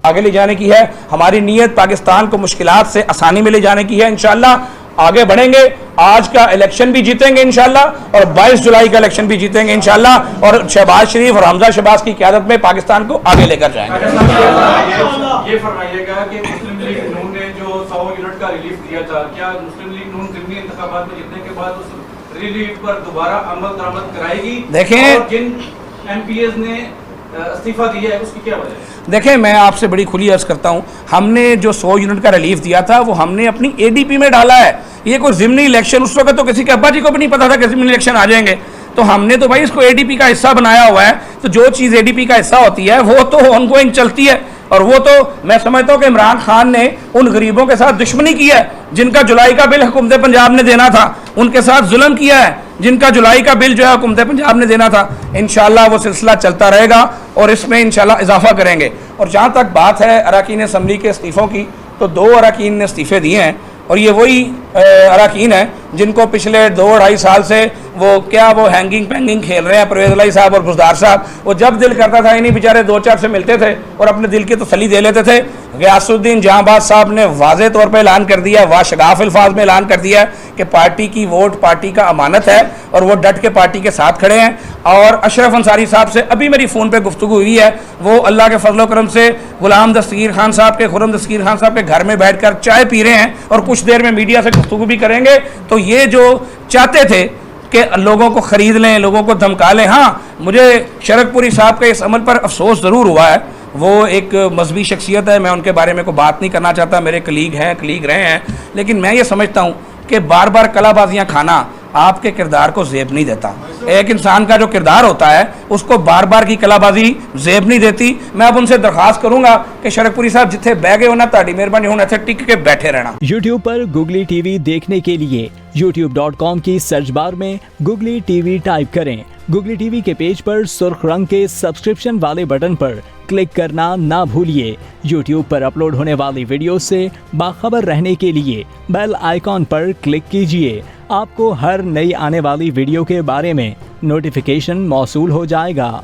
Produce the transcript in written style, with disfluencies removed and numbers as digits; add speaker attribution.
Speaker 1: आगे ले जाने की है। हमारी नीयत पाकिस्तान को मुश्किलात से आसानी में ले जाने की है। इंशाअल्लाह आगे बढ़ेंगे। आज का इलेक्शन भी जीतेंगे इंशाअल्लाह और 22 जुलाई का इलेक्शन भी जीतेंगे इंशाअल्लाह और शहबाज शरीफ और हमजा शहबाज की क़यादत में पाकिस्तान को आगे लेकर जाएंगे।
Speaker 2: ये फरमाइएगा कि मुस्लिम लीग नून ने जो 100 यूनिट का रिलीफ दिया था, क्या मुस्लिम लीग नून ज़िमनी इंतखाबात में जीतने के बाद उस रिलीफ पर दोबारा अमल दरामद कराएगी?
Speaker 1: देखें,
Speaker 2: जिन एमपीएस ने इस्तीफा दिया है उसकी क्या वजह है?
Speaker 1: देखें, मैं आपसे बड़ी खुली अर्ज करता हूं, हमने जो 100 यूनिट का रिलीफ दिया था वो हमने अपनी एडीपी में डाला है। ये कोई ज़िमनी इलेक्शन, उस वक्त तो किसी के अब्बा जी को भी नहीं पता था कि ज़िमनी इलेक्शन आ जाएंगे, तो हमने तो भाई इसको एडीपी का हिस्सा बनाया हुआ है। तो जो चीज़ एडीपी का हिस्सा होती है वो तो ऑनगोइंग चलती है और वो तो मैं समझता हूँ कि इमरान खान ने उन गरीबों के साथ दुश्मनी की है जिनका जुलाई का बिल हुकूमत पंजाब ने देना था, उनके साथ जुल्म किया है जिनका जुलाई का बिल जो है हुकूमत पंजाब ने देना था। इंशाअल्लाह वो सिलसिला चलता रहेगा और इसमें इंशाअल्लाह इजाफा करेंगे। और जहाँ तक बात है अरकान असम्बली के इस्तीफ़ों की, तो 2 अरकान ने इस्तीफ़े दिए हैं और ये वही अरकान है जिनको पिछले 2-2.5 साल से वो हैंगिंग पेंगिंग खेल रहे हैं, परवेज़ इलाही साहब और बुज़दार साहब। वो जब दिल करता था इन्हीं बेचारे 2-4 से मिलते थे और अपने दिल की तसल्ली दे लेते थे। ग़ियासुद्दीन जहांबाज साहब ने वाज़े तौर पर ऐलान कर दिया, वाशगाफ अल्फाज में ऐलान कर दिया कि पार्टी की वोट पार्टी का अमानत है और वो डट के पार्टी के साथ खड़े हैं। और अशरफ अंसारी साहब से अभी मेरी फ़ोन पर गुफ्तगू हुई है, वो अल्लाह के फजल करम से गुलाम दस्तगीर खान साहब के, खुर्रम दस्तगीर खान साहब के घर में बैठ कर चाय पी रहे हैं और कुछ देर में मीडिया से गुफ्तगू भी करेंगे। तो ये जो चाहते थे कि लोगों को ख़रीद लें, लोगों को धमका लें, हाँ, मुझे शरकपुरी साहब के इस अमल पर अफसोस ज़रूर हुआ है। वो एक मजहबी शख्सियत है, मैं उनके बारे में कोई बात नहीं करना चाहता, मेरे कलीग हैं, कलीग रहे हैं, लेकिन मैं ये समझता हूँ कि बार बार कलाबाजियाँ खाना आपके किरदार को ज़ेब नहीं देता। एक इंसान का जो किरदार होता है उसको बार बार की कलाबाजी ज़ेब नहीं देती। मैं अब उनसे दरख्वास्त करूंगा कि शरकपुरी साहब जिथे बह गए हो ना, ताड़ी मेहरबानी होना इत्थे टिक के बैठे रहना।
Speaker 3: YouTube पर गुगली टीवी देखने के लिए youtube.com की सर्च बार में गुगली टीवी टाइप करें। गुगली टीवी के पेज पर सुर्ख रंग के सब्सक्रिप्शन वाले बटन पर क्लिक करना ना भूलिए। YouTube पर अपलोड होने वाली वीडियो से बाखबर रहने के लिए बेल आइकॉन पर क्लिक कीजिए। आपको हर नई आने वाली वीडियो के बारे में नोटिफिकेशन मौसूल हो जाएगा।